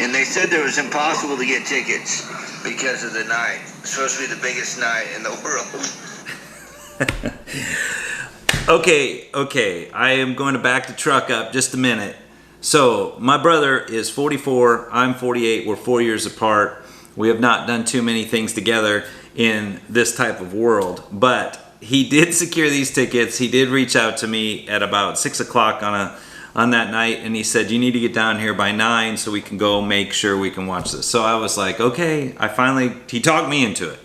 and they said it was impossible to get tickets because of the night. It's supposed to be the biggest night in the world. Okay, I am going to back the truck up just a minute. So, my brother is 44, I'm 48, we're 4 years apart. We have not done too many things together in this type of world, but he did secure these tickets. He did reach out to me at about 6 o'clock on that night, and he said, you need to get down here by 9 so we can go make sure we can watch this. So I was like, okay, he talked me into it.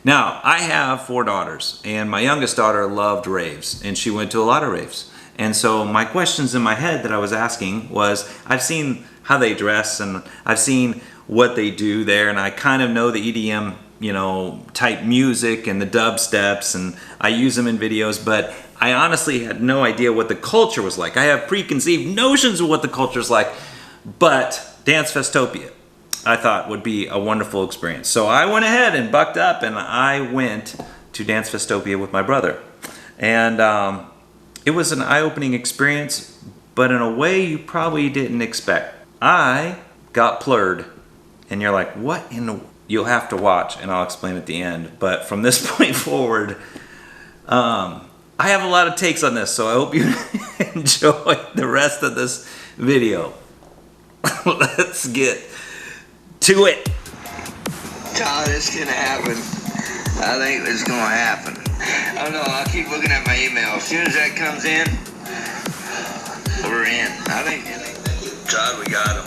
Now, I have 4 daughters, and my youngest daughter loved raves, and she went to a lot of raves. And so my questions in my head that I was asking was, I've seen how they dress, and I've seen what they do there, and I kind of know the EDM, type music and the dubsteps, and I use them in videos, but I honestly had no idea what the culture was like. I have preconceived notions of what the culture is like, but Dancefestopia, I thought, would be a wonderful experience. So I went ahead and bucked up, and I went to Dancefestopia with my brother. And it was an eye-opening experience, but in a way you probably didn't expect. I got Plur'd, and you're like, what in the... You'll have to watch, and I'll explain at the end. But from this point forward, I have a lot of takes on this, so I hope you enjoy the rest of this video. Let's get to it. Todd, it's gonna happen. I think it's gonna happen. I don't know, I'll keep looking at my email. As soon as that comes in, we're in. I think, Todd, we got him.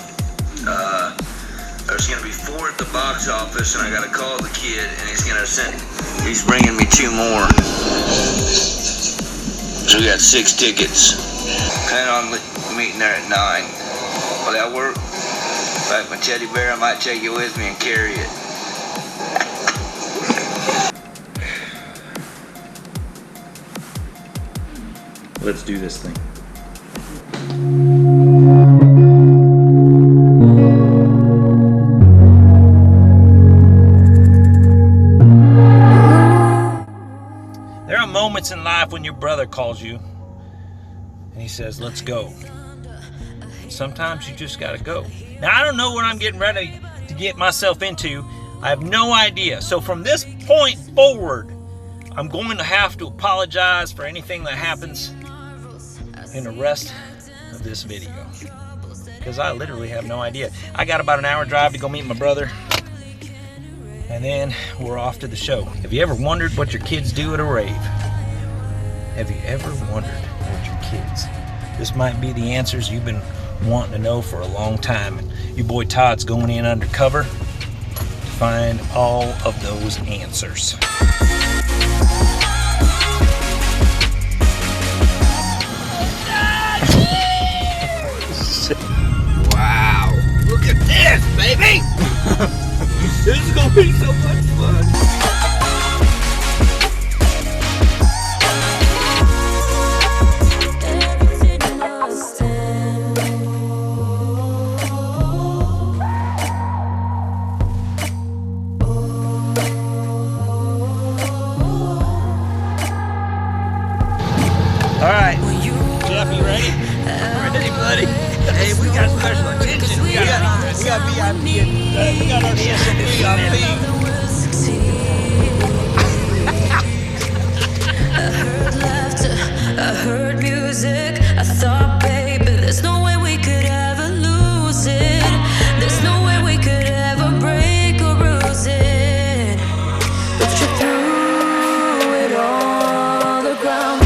There's gonna be 4 at the box office, and I gotta call the kid, and he's bringing me 2 more. So we got 6 tickets. Plan on meeting there at 9. Will that work? In fact, my teddy bear, I might take it with me and carry it. Let's do this thing. There are moments in life when your brother calls you and he says, let's go. Sometimes you just gotta go. Now, I don't know what I'm getting ready to get myself into. I have no idea. So from this point forward, I'm going to have to apologize for anything that happens in the rest of this video, because I literally have no idea. I got about an hour drive to go meet my brother, and then we're off to the show. Have you ever wondered what your kids do at a rave? Have you ever wondered what your kids... This might be the answers you've been wanting to know for a long time. Your boy Todd's going in undercover to find all of those answers. Wow, look at this, baby! This is gonna be so much fun. All right, Jeff, you ready? Ready, buddy? Hey, we got special attention. We got VIP and we got our special VIP. I heard laughter, I heard music. I thought, baby, there's no way we could ever lose it. There's no way we could ever break or bruise it. But you threw it on the ground.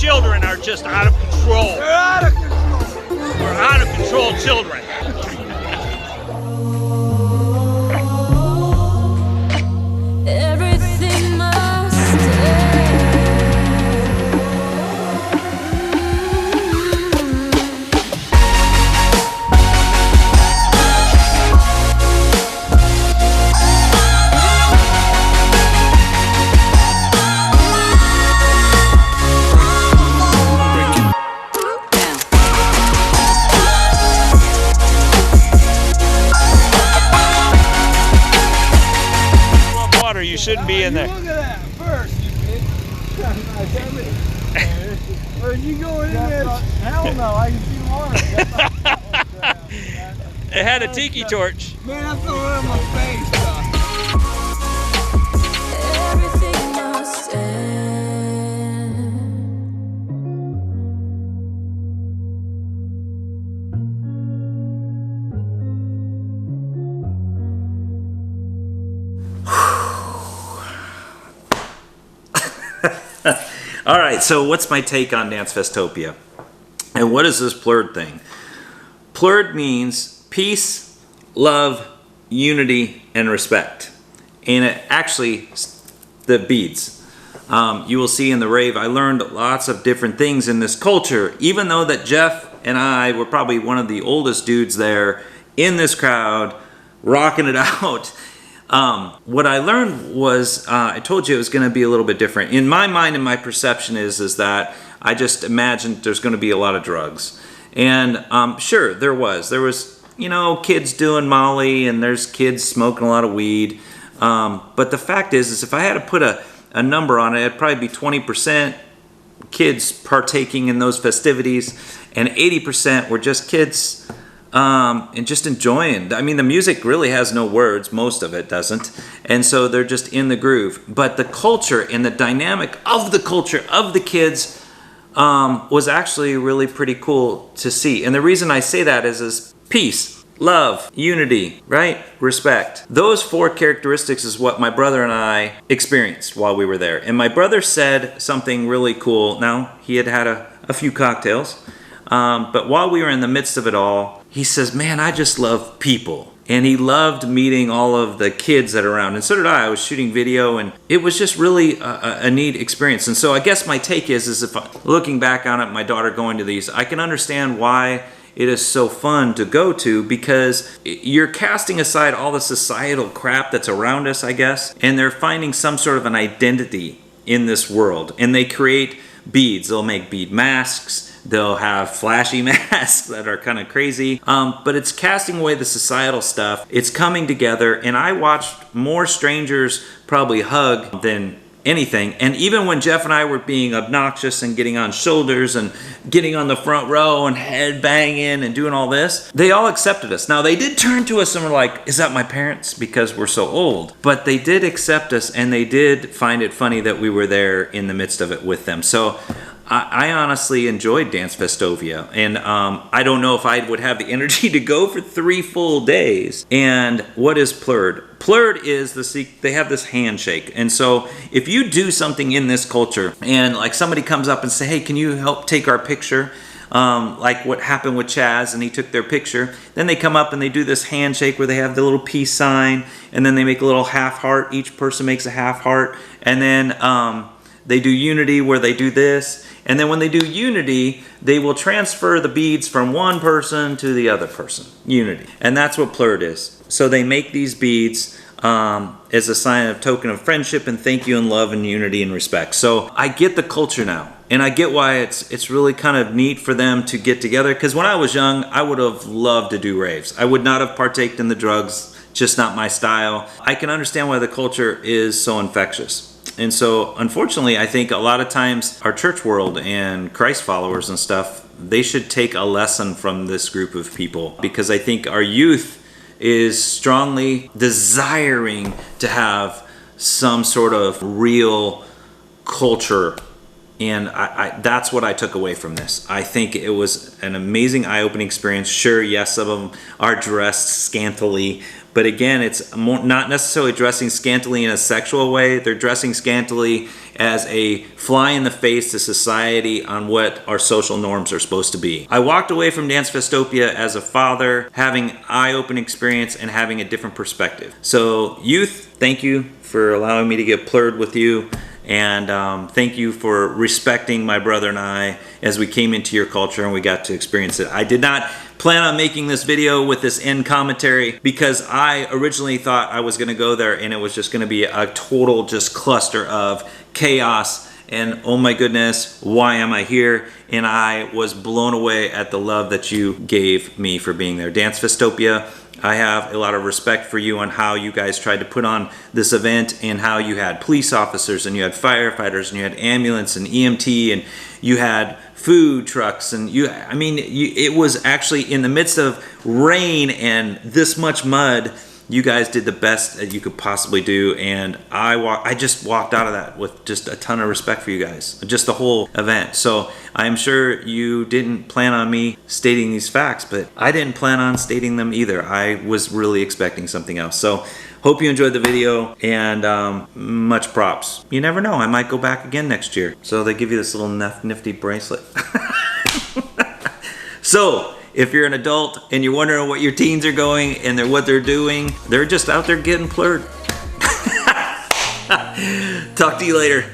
children are just out of control. They're out of control. We're out of control children. Everything must Water, you shouldn't be in there. Look at that first. Where'd you go in there? Hell no, I can see water. It had a tiki torch. Man, I feel right on my face. everything must end. All right, so what's my take on Dancefestopia? And what is this Plur'd thing? Plur'd means peace, love, unity, and respect. And it actually, the beads. You will see in the rave, I learned lots of different things in this culture, even though that Jeff and I were probably one of the oldest dudes there in this crowd, rocking it out. What I learned was, I told you it was going to be a little bit different. In my mind and my perception is that I just imagined there's going to be a lot of drugs. And sure, there was. There was, you know, kids doing Molly and there's kids smoking a lot of weed. But the fact is if I had to put a number on it, it'd probably be 20% kids partaking in those festivities and 80% were just kids and just enjoying. I mean, the music really has no words, most of it doesn't, and so they're just in the groove. But the culture and the dynamic of the culture of the kids was actually really pretty cool to see. And the reason I say that is peace, love, unity, right? Respect. Those four characteristics is what my brother and I experienced while we were there. And my brother said something really cool. Now, he had had a few cocktails, but while we were in the midst of it all, he says, man, I just love people. And he loved meeting all of the kids that are around. And so did I. I was shooting video, and it was just really a neat experience. And so I guess my take is if looking back on it, my daughter going to these, I can understand why it is so fun to go to, because you're casting aside all the societal crap that's around us, I guess, and they're finding some sort of an identity in this world. And they create beads. They'll make bead masks. They'll have flashy masks that are kind of crazy, but it's casting away the societal stuff. It's coming together, and I watched more strangers probably hug than anything. And even when Jeff and I were being obnoxious and getting on shoulders and getting on the front row and head banging and doing all this, they all accepted us. Now, they did turn to us and were like, is that my parents? Because we're so old. But they did accept us, and they did find it funny that we were there in the midst of it with them. So I honestly enjoyed Dancefestopia, and I don't know if I would have the energy to go for 3 full days. And what is Plur'd? Plur'd is they have this handshake, and so if you do something in this culture, and like somebody comes up and say, hey, can you help take our picture? Like what happened with Chaz, and he took their picture. Then they come up and they do this handshake where they have the little peace sign, and then they make a little half heart. Each person makes a half heart, and then they do unity where they do this. And then when they do unity, they will transfer the beads from one person to the other person. Unity. And that's what Plur'd is. So they make these beads as a sign of token of friendship and thank you and love and unity and respect. So I get the culture now. And I get why it's really kind of neat for them to get together. Because when I was young, I would have loved to do raves. I would not have partaked in the drugs. Just not my style. I can understand why the culture is so infectious. And so, unfortunately, I think a lot of times our church world and Christ followers and stuff, they should take a lesson from this group of people, because I think our youth is strongly desiring to have some sort of real culture. And that's what I took away from this. I think it was an amazing eye-opening experience. Sure, yes, some of them are dressed scantily, But again, it's more, not necessarily dressing scantily in a sexual way. They're dressing scantily as a fly in the face to society on what our social norms are supposed to be. I walked away from Dancefestopia as a father, having eye-opening experience and having a different perspective. So youth, thank you for allowing me to get Plur'd with you. And thank you for respecting my brother and I as we came into your culture and we got to experience it. I did not plan on making this video with this end commentary because I originally thought I was going to go there and it was just going to be a total just cluster of chaos and oh my goodness, why am I here? And I was blown away at the love that you gave me for being there. Dancefestopia, I have a lot of respect for you on how you guys tried to put on this event and how you had police officers and you had firefighters and you had ambulance and EMT and you had food trucks and it was actually in the midst of rain and this much mud. You guys did the best that you could possibly do, and I just walked out of that with just a ton of respect for you guys, just the whole event. So I'm sure you didn't plan on me stating these facts, but I didn't plan on stating them either. I was really expecting something else. So hope you enjoyed the video, and much props. You never know, I might go back again next year. So they give you this little nifty bracelet. So if you're an adult and you're wondering what your teens are going and what they're doing, they're just out there getting Plur'd. Talk to you later.